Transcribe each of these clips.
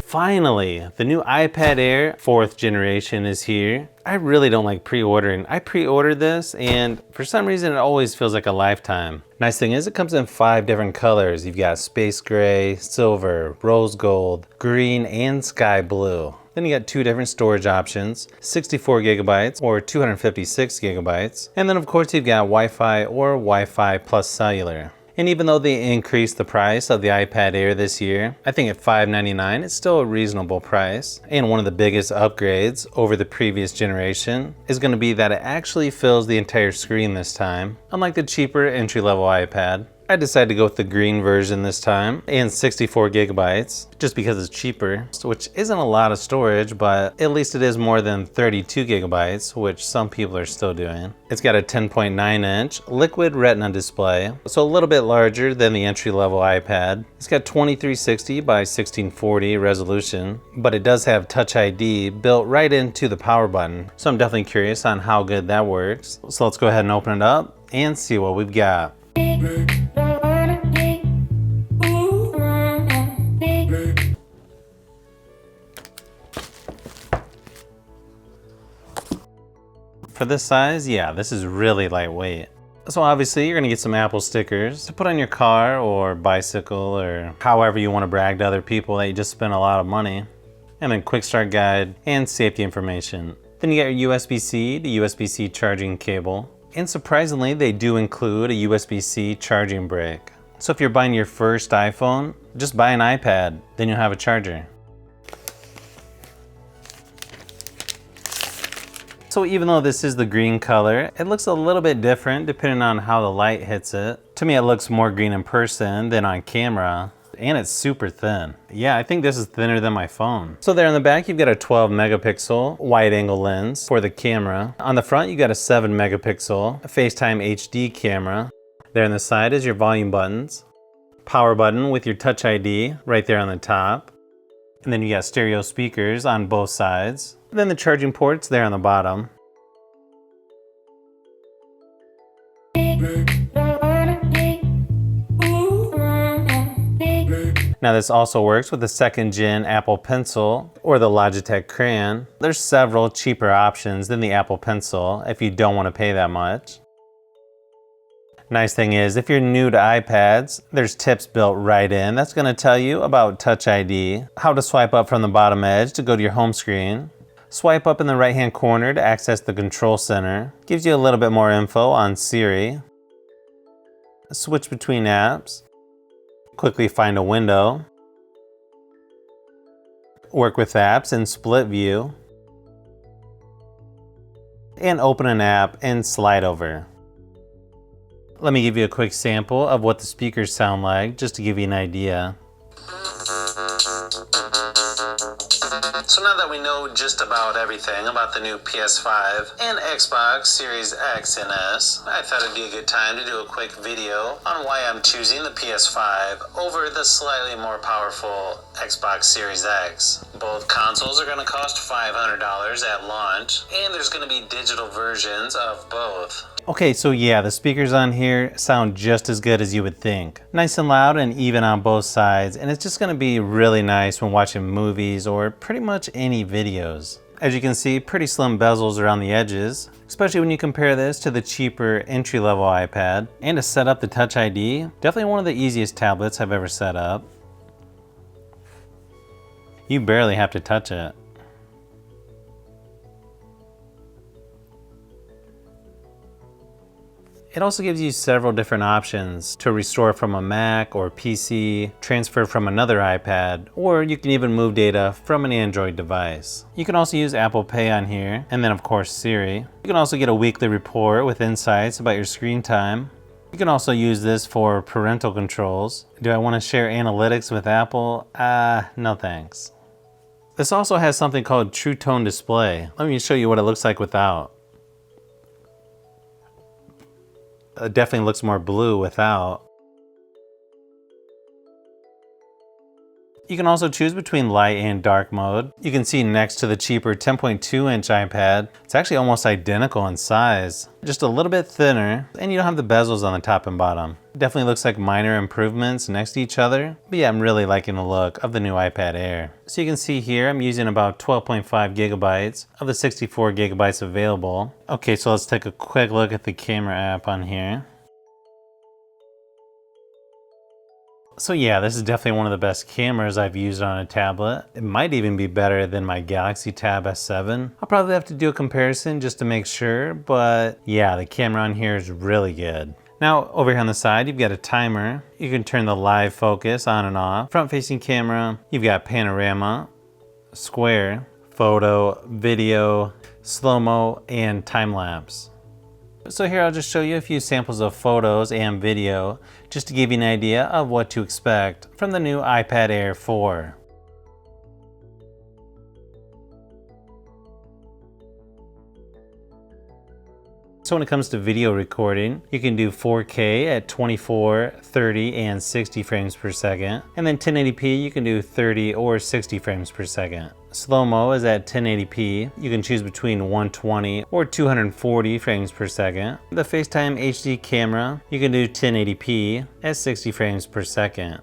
Finally, the new iPad Air 4th generation is here. I really don't like pre-ordering. I pre-ordered this and for some reason it always feels like a lifetime. Nice thing is it comes in 5 different colors. You've got space gray, silver, rose gold, green, and sky blue. Then you got 2 different storage options, 64 gigabytes or 256 gigabytes. And then of course you've got Wi-Fi or Wi-Fi plus cellular. And even though they increased the price of the iPad Air this year, I think at $599 it's still a reasonable price. And one of the biggest upgrades over the previous generation is going to be that it actually fills the entire screen this time, unlike the cheaper entry-level iPad. I decided to go with the green version this time and 64 gigabytes just because it's cheaper, which isn't a lot of storage, but at least it is more than 32 gigabytes, which some people are still doing. It's got a 10.9-inch liquid retina display, so a little bit larger than the entry-level iPad. It's got 2360 by 1640 resolution, but it does have Touch ID built right into the power button, so I'm definitely curious on how good that works. So let's go ahead and open it up and see what we've got. For this size, yeah, this is really lightweight. So obviously you're gonna get some Apple stickers to put on your car or bicycle or however you want to brag to other people that you just spent a lot of money. And then quick start guide and safety information. Then you got your USB-C to USB-C charging cable. And surprisingly, they do include a USB-C charging brick. So if you're buying your first iPhone, just buy an iPad, then you'll have a charger. So even though this is the green color, it looks a little bit different depending on how the light hits it. To me, it looks more green in person than on camera, and it's super thin. Yeah, I think this is thinner than my phone. So there in the back, you've got a 12 megapixel wide angle lens for the camera. On the front, you got a 7 megapixel FaceTime HD camera. There on the side is your volume buttons, power button with your Touch ID right there on the top. And then you got stereo speakers on both sides. Then the charging ports there on the bottom. Now this also works with the 2nd gen Apple Pencil or the Logitech Crayon. There's several cheaper options than the Apple Pencil if you don't want to pay that much. Nice thing is, if you're new to iPads, there's tips built right in that's going to tell you about Touch ID, how to swipe up from the bottom edge to go to your home screen, swipe up in the right hand corner to access the control center, gives you a little bit more info on Siri, switch between apps, quickly find a window, work with apps in split view, and open an app in slide over. Let me give you a quick sample of what the speakers sound like, just to give you an idea. So now that we know just about everything about the new PS5 and Xbox Series X and S, I thought it'd be a good time to do a quick video on why I'm choosing the PS5 over the slightly more powerful Xbox Series X. Both consoles are going to cost $500 at launch, and there's going to be digital versions of both. Okay, so yeah, the speakers on here sound just as good as you would think. Nice and loud and even on both sides, and it's just going to be really nice when watching movies or pretty much any videos. As you can see, pretty slim bezels around the edges, especially when you compare this to the cheaper entry-level iPad. And to set up the Touch ID, definitely one of the easiest tablets I've ever set up. You barely have to touch it. It also gives you several different options to restore from a Mac or PC, transfer from another iPad, or you can even move data from an Android device. You can also use Apple Pay on here, and then of course Siri. You can also get a weekly report with insights about your screen time. You can also use this for parental controls. Do I want to share analytics with Apple? No thanks. This also has something called True Tone Display. Let me show you what it looks like without. It definitely looks more blue without. You can also choose between light and dark mode. You can see next to the cheaper 10.2-inch iPad, it's actually almost identical in size, just a little bit thinner, and you don't have the bezels on the top and bottom. Definitely looks like minor improvements next to each other, but yeah, I'm really liking the look of the new iPad Air. So you can see here, I'm using about 12.5 gigabytes of the 64 gigabytes available. Okay, so let's take a quick look at the camera app on here. So yeah, this is definitely one of the best cameras I've used on a tablet. It might even be better than my Galaxy Tab S7. I'll probably have to do a comparison just to make sure, but yeah, the camera on here is really good. Now, over here on the side, you've got a timer. You can turn the live focus on and off. Front-facing camera, you've got panorama, square, photo, video, slow-mo, and time-lapse. So here I'll just show you a few samples of photos and video just to give you an idea of what to expect from the new iPad Air 4. So when it comes to video recording, you can do 4K at 24, 30, and 60 frames per second. And then 1080p, you can do 30 or 60 frames per second. Slow-mo is at 1080p. You can choose between 120 or 240 frames per second. The FaceTime HD camera, you can do 1080p at 60 frames per second.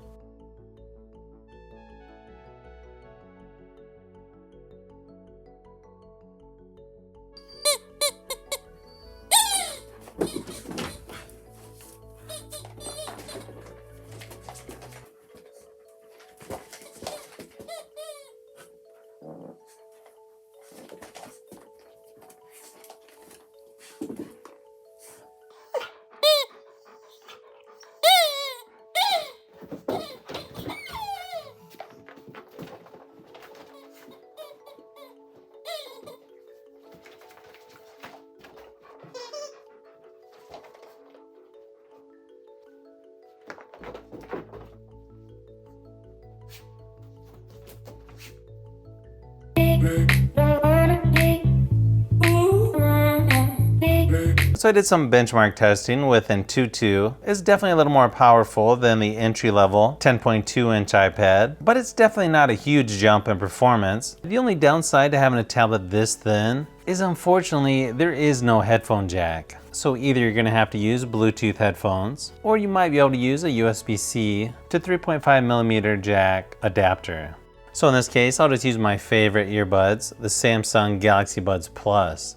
So I did some benchmark testing with Antutu. It's definitely a little more powerful than the entry-level 10.2-inch iPad, but it's definitely not a huge jump in performance. The only downside to having a tablet this thin is unfortunately there is no headphone jack. So either you're gonna have to use Bluetooth headphones, or you might be able to use a USB-C to 3.5mm jack adapter. So in this case, I'll just use my favorite earbuds, the Samsung Galaxy Buds Plus.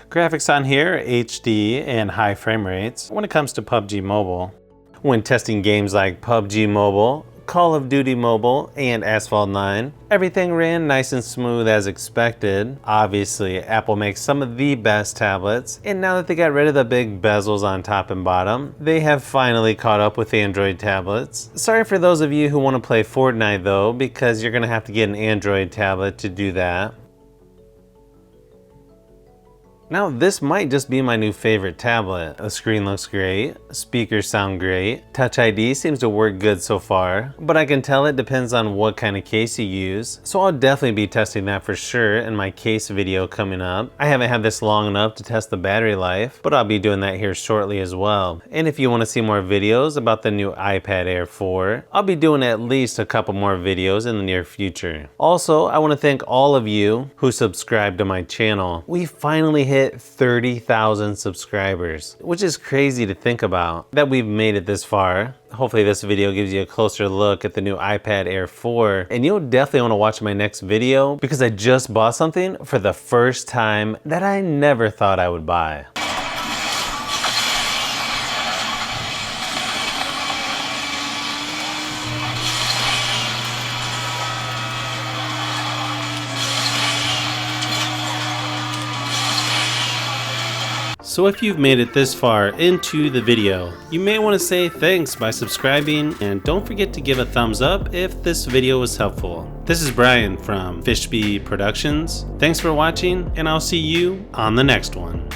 Graphics on here are HD and high frame rates when it comes to PUBG Mobile. When testing games like PUBG Mobile, Call of Duty Mobile, and Asphalt 9, everything ran nice and smooth as expected. Obviously, Apple makes some of the best tablets, and now that they got rid of the big bezels on top and bottom, they have finally caught up with Android tablets. Sorry for those of you who want to play Fortnite though, because you're going to have to get an Android tablet to do that. Now this might just be my new favorite tablet. The screen looks great, speakers sound great, Touch ID seems to work good so far, but I can tell it depends on what kind of case you use, so I'll definitely be testing that for sure in my case video coming up. I haven't had this long enough to test the battery life, but I'll be doing that here shortly as well. And if you want to see more videos about the new iPad Air 4, I'll be doing at least a couple more videos in the near future. Also, I want to thank all of you who subscribe to my channel. We finally hit 30,000 subscribers, which is crazy to think about that we've made it this far. Hopefully this video gives you a closer look at the new iPad Air 4, and you'll definitely want to watch my next video because I just bought something for the first time that I never thought I would buy. So if you've made it this far into the video, you may want to say thanks by subscribing, and don't forget to give a thumbs up if this video was helpful. This is Brian from Fishbee Productions. Thanks for watching, and I'll see you on the next one.